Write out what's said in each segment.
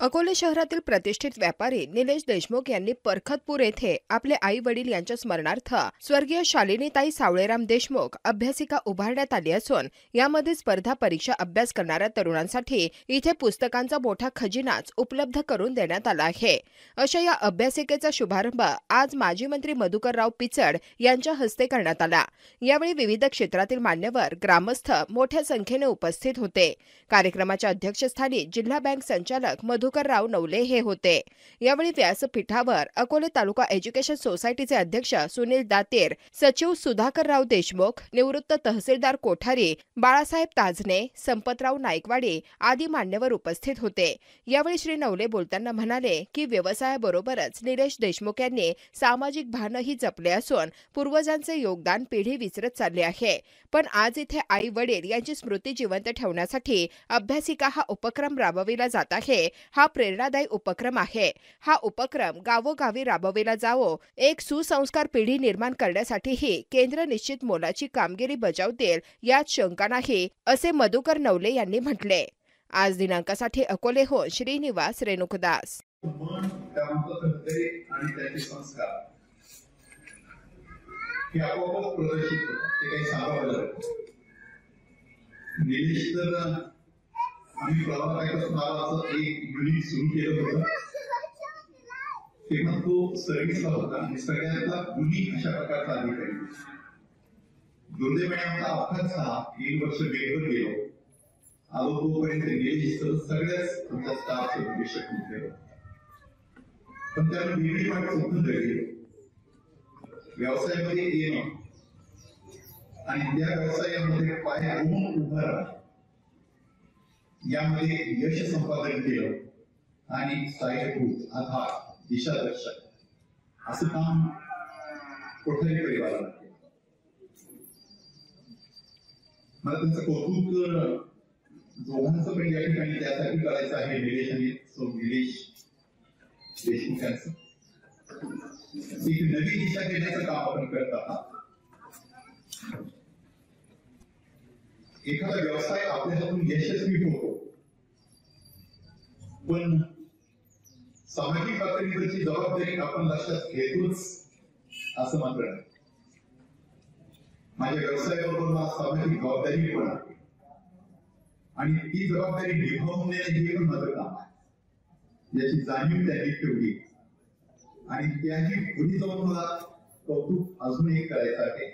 अकोले शहरातील प्रतिष्ठित व्यापारी निलेश देशमुख यांनी परखतपूर येथे आपले आई वडील यांच्या स्मरणार्थ स्वर्गीय शालिनीताई सावळेराम देशमुख अभ्यासिका उभारण्यात आली असून यामध्ये स्पर्धा परीक्षा अभ्यास करणाऱ्या तरुणांसाठी इथे पुस्तकांचा मोठा खजिनाच उपलब्ध करून देण्यात आला आहे। अशा या अभ्यासिकेचा शुभारंभ आज माजी मंत्री मधुकरराव पिचड यांच्या हस्ते करण्यात आला। यावेळी विविध क्षेत्रातील मान्यवर ग्रामस्थ मोठ्या संख्येने उपस्थित होते। कार्यक्रमाच्या अध्यक्षस्थानी जिल्हा बँक संचालक मधुकरराव नवले हे होते। यावेळी व्यासपीठावर अकोले तालुका एज्युकेशन सोसायटीचे अध्यक्ष सुनील दातेर, सचिव सुधाकरराव देशमुख, निवृत्त तहसीलदार कोठारी बाळासाहेब ताजने, संपतराव नाईकवाडी आदी मान्यवर उपस्थित होते। यावेळी श्री नवले बोलताना म्हणाले की व्यवसायाबरोबरच निलेश देशमुख यांनी सामाजिक भानही जपले असून पूर्वजांचे योगदान पिढी विसरत चालले आहे। पण आज इथे आई वडील यांची स्मृती जिवंत ठेवण्यासाठी अभ्यासिका हा उपक्रम राबविला जात आहे। हा प्रेरणादायी उपक्रम आहे। हा उपक्रम गावोगावी राबविला जावो, एक सुसंस्कार पिढी निर्माण करण्यासाठीही केंद्र निश्चित मोलाची कामगिरी बजावतील यात शंका नाही, असे मधुकर नवले यांनी म्हटले। आज दिनांकासाठी अकोलेहून श्रीनिवास रेणुकदास। आम्ही प्रभाताचं नावाचं एक युनिट सुरू केलं होतं, तेव्हा तो सर्व्हिसला होता आणि सगळ्यांना गुणी अशा प्रकारचा अधिकारी। दुर्दैवाने आमचा अपघात झाला, 1 वर्ष बेडवर गेलो, आलो तोपर्यंत निलेश सगळ्याच आमच्या स्टाफचं भविष्य केलं, पण त्याला वेगळी वाट चुकून जगली। व्यवसायामध्ये येणं आणि त्या व्यवसायामध्ये पाय रोवून उभं राहणं यामध्ये यश संपादन केलं आणि सहाय्यभूत, आधार, दिशादर्शक असं काम कोठेही परिवाराला केलं। मला त्यांचं कौतुक दोघांचं पण या ठिकाणी त्यासाठी करायचं आहे, निलेश आणि निलेश देशमुख यांचं। एक नवी दिशा देण्याचं काम आपण करत आहात। एखादा व्यवसाय आपल्या हातून यशस्वी होतो, पण सामाजिक पातळीवरची जबाबदारी आपण लक्षात घेतोच असं मात्र नाही। माझ्या व्यवसायाबरोबर मला सामाजिक जबाबदारी पण आहे आणि ती जबाबदारी निभावून देणे हे पण माझं काम आहे, याची जाणीव त्यांनी ठेवली आणि त्याची पुढे जाऊन मला कौतुक अजून एक करायचं आहे।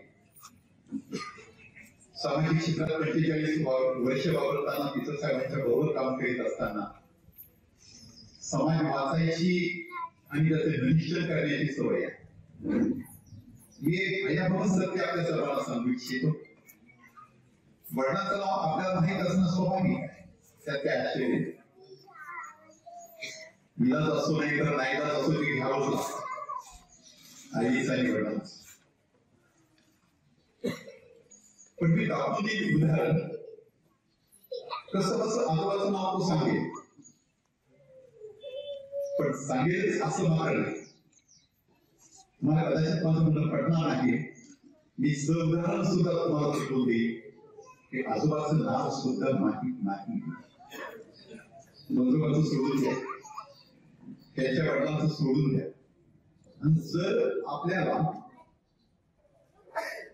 सामाजिक क्षेत्रात 45 वर्ष वावरताना, तिथं साहेबांच्या बरोबर काम करीत असताना समाज वाचायची आणि त्याचे निरीक्षण करण्याची सवय आहे। हे भयावह सत्य आपल्या सर्वांना सांगू इच्छितो। वडिलांचं नाव आपल्याला माहीत असणं स्वाभाविक आहे, त्यात काय आश्चर्य नाही। इलाज असो नाही तर नाईलाज असो ते घ्यावंच लागतं, आईचं आणि वडिलांचं। पण मी दाखवून एक उदाहरण, कसं आजोबाचं नाव तो सांगेल, पण सांगेलच असं मात्र नाही। मला कदाचित माझं मुलं पडणार नाही, मी उदाहरण सुद्धा तुम्हाला शिकवून देईन की आजोबाचं नाव सुद्धा माहीत नाही। आजोबाचं सोडून द्या, त्याच्या वडिलांचं सोडून द्या, आणि जर आपल्याला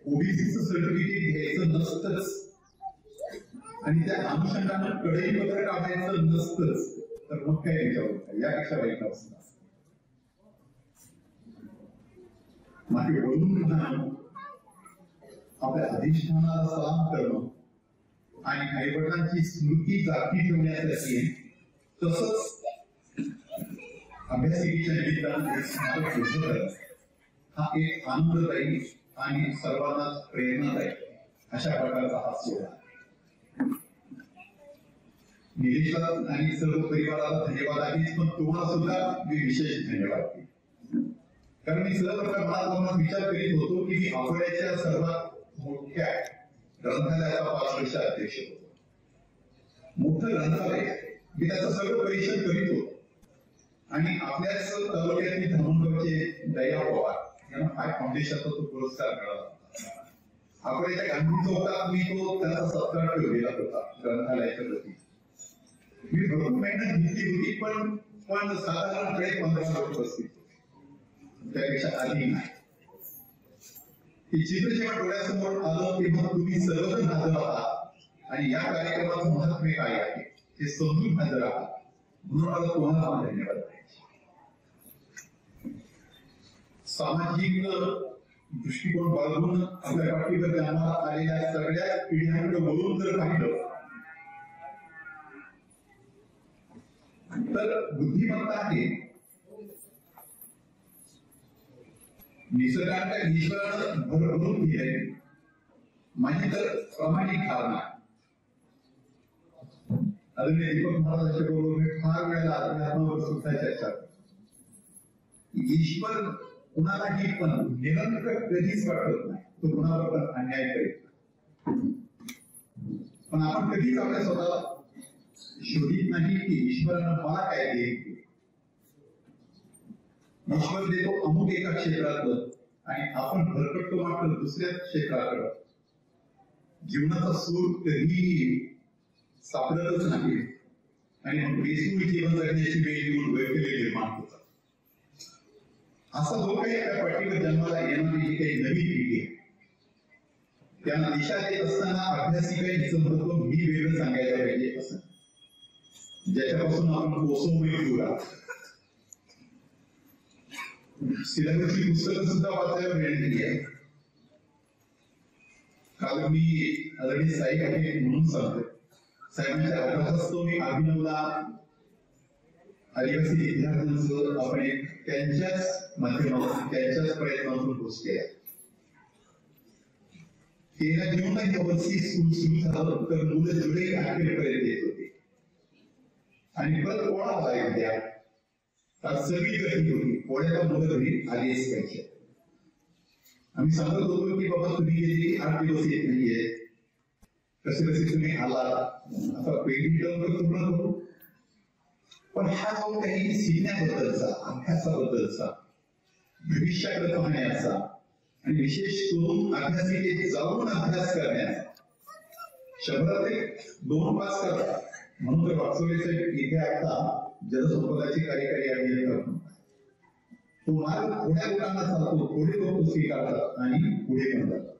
ओबीसीचं सर्टिफिकेट घ्यायचं नसतंच आणि त्या अनुषंगानं कडई पत्र काढायचं नसतंच, तर मग काय विचारू, यापेक्षा वाईट अवस्था। माझे वडून आपल्या अधिष्ठानाला सलाम करणं आणि आईवडिलांची स्मृती जागी ठेवण्यासाठी, तसंच अभ्यासिकेच्या निमित्तानं एक स्मारक उभं करणं, हा एक आनंददायी आणि सर्वांनाच प्रेरणादायी अशा प्रकारचा हा सोहळा। निलेशला आणि सर्व परिवाराला धन्यवाद आहे, पण तुम्हाला सुद्धा मी विशेष धन्यवाद देईन, कारण मी सर्व विचार करीत होतो की मी अकोल्याच्या सर्वात मोठ्या ग्रंथालयाचा 5 वर्ष अध्यक्ष होतो। मोठं ग्रंथालय, मी त्याचं सगळं परीक्षण करीत होतो आणि आपल्याच तालुक्यातील धर्मगावचे दया पवार यांना काय फाउंडेशनचा तो पुरस्कार मिळाला। अकोल्याच्या गांधी चौकात मी तो त्याचा सत्कार ठेवलेला होता ग्रंथालयाच्या प्रती। मी भरपूर मेहनत घेतली होती, पण पण साधारणपणे 15 वर्ष बसतील, त्यापेक्षा अधिक नाही. हे चित्र जेव्हा डोळ्यासमोर आलं तेव्हा तुम्ही सर्वजण हजर आहात आणि या कार्यक्रमाचं महत्त्व काय आहे हे समजून हजर आहात, म्हणून मला तुम्हाला धन्यवाद द्यायचे. सामाजिक दृष्टिकोन बाळगून आपल्या पाठीवर जन्माला आलेल्या सगळ्या पिढ्यांकडे वळून जर पाहिलं तर बुद्धिमत्ता आहे निसर्गाच्या ईश्वरानं भरभरून दिले, माझी तर प्रामाणिक धारणा. आदरणीय दीपक महाराजांच्या बरोबर मी फार वेळेला अध्यात्मावर सुद्धा चर्चा करतो. ईश्वर कुणालाही पण निरंतर कधीच वाटत नाही, तो कुणाला पण अन्याय करीत नाही. पण आपण कधीच आपल्या स्वतःला शोधित नाही की ईश्वरानं मला काय देईल. ईश्वर देतो अमुक एका क्षेत्रातलं आणि आपण भरकटतो मात्र दुसऱ्या क्षेत्राकडं. जीवनाचा सूर कधीही सापडतच नाही आणि मग बेसूर जीवन जगण्याची वेळ येऊन वैकल्य निर्माण होतात. असा जो काही आपल्या पाठीवर जन्माला येणारी जी काही नवी पिढी आहे त्यांना दिशा देत असताना अभ्यासिका हिचं महत्व मी वेगळं सांगायला पाहिजे असं, ज्याच्यापासून आपण कोसोमय दूर आहोत. सिलेबसची पुस्तकं सुद्धा वाचायला मिळालेली आहे. काल मी आदरणीय साई आहे म्हणून सांगतोय, साहेबांच्या अभ्यासास्तव मी अभिनवला आदिवासी विद्यार्थ्यांचं आपण एक त्यांच्याच माध्यमातून त्यांच्याच प्रयत्नातून गोष्टी आहे. 13 जूनला या वर्षी सुरू झालं तर मुलं जुलै अखेरपर्यंत येत होते आणि परत पोळा आला उद्या. सगळी गर्दी होती, पोळ्याला मुलं घरी आलीच पाहिजे. आम्ही सांगत होतो की बाबा तुम्ही गेली 8 दिवस येत नाहीये, कसे कसे तुम्ही आलात, आता पहिली टर्म तर पूर्ण करू. पण हा जो काही शिकण्याबद्दलचा, अभ्यासाबद्दलचा, भविष्याकडे पाहण्याचा आणि विशेष करून अभ्यासिकेत जाऊन अभ्यास करण्याचा, शंभरात 2 पास करतात म्हणून तर वाचवलेचे इथे आता जलसंपदाची कार्यकारी अभियंता तो मार्ग थोड्या लोकांना चालतो, थोडे लोक स्वीकारतात आणि पुढे पण जातात.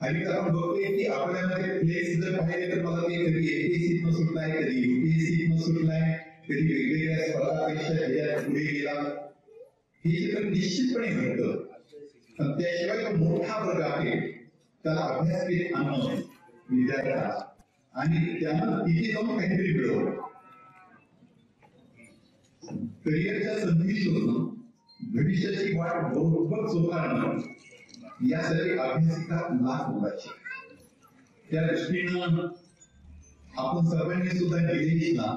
आणि आपण बघतोय की आपल्यामध्ये फ्लेक्स जर पाहिले तर मला ते कधी एपीएससीतनं सुटलाय, कधी युपीएससीतनं सुटलाय, कधी वेगवेगळ्या स्पर्धा परीक्षा ह्याच्यात पुढे गेला. हे चित्र निश्चितपणे घडतं. पण त्याशिवाय मोठा वर्ग आहे त्याला अभ्यासक्रम आणणं विद्यार्थ्याला आणि त्यानं तिथे जाऊन काहीतरी मिळवलं. करिअरच्या संधी शोधणं, भविष्याची वाट बरोबर चोखाळणं यासाठी अभ्यासिका लाख मोलाची. त्या दृष्टीनं आपण सर्वांनी सुद्धा दिलेली ना,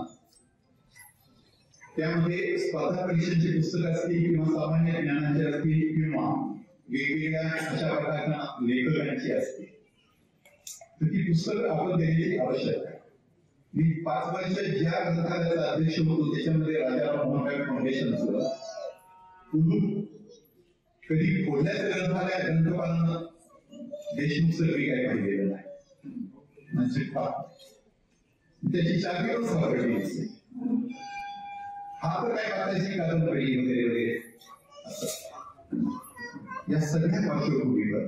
त्यामध्ये स्पर्धा परीक्षांची पुस्तकं असतील किंवा सामान्य ज्ञानाची असतील किंवा वेगवेगळ्या अशा प्रकारच्या लेखकांची असतील तर ती पुस्तकं आपण देण्याची आवश्यकता आहे. मी 5 वर्ष ज्या ग्रंथालयाचा अध्यक्ष होतो त्याच्यामध्ये राजाराम मोहन फाउंडेशन असलं, कधी कोणत्याच ग्रंथपालानं देशमुख सर्वी काय पाहिलेलं नाही. म्हणजे त्याची चाकरी सापडली असते. हा तर काय वाचायची कादंबरी वगैरे वगैरे असं. या सगळ्या पार्श्वभूमीवर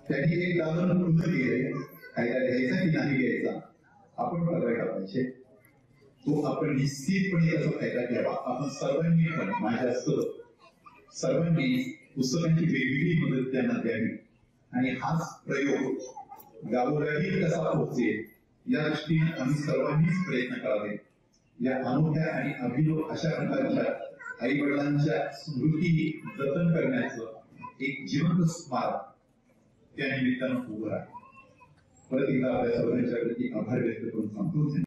त्यांनी एक दालन पूर्ण केले. कायदा घ्यायचा की नाही घ्यायचा आपण बघायला पाहिजे. तो आपण निश्चितपणे त्याचा फायदा घ्यावा. आपण सर्वांनी पण माझ्यासह सर्वांनी पुस्तकांची वेगवेगळी मदत त्यांना द्यावी आणि हाच प्रयोग गावोगावी कसा पोहोचेल या दृष्टीने आम्ही सर्वांनीच प्रयत्न करावे. या अनोख्या आणि अभिनव अशा प्रकारच्या आई वडिलांच्या स्मृती जतन करण्याचं एक जिवंत स्मारक त्या निमित्तानं उभं आहे. परत एकदा आपल्या सर्वांच्या प्रती आभार व्यक्त करून सांगतो.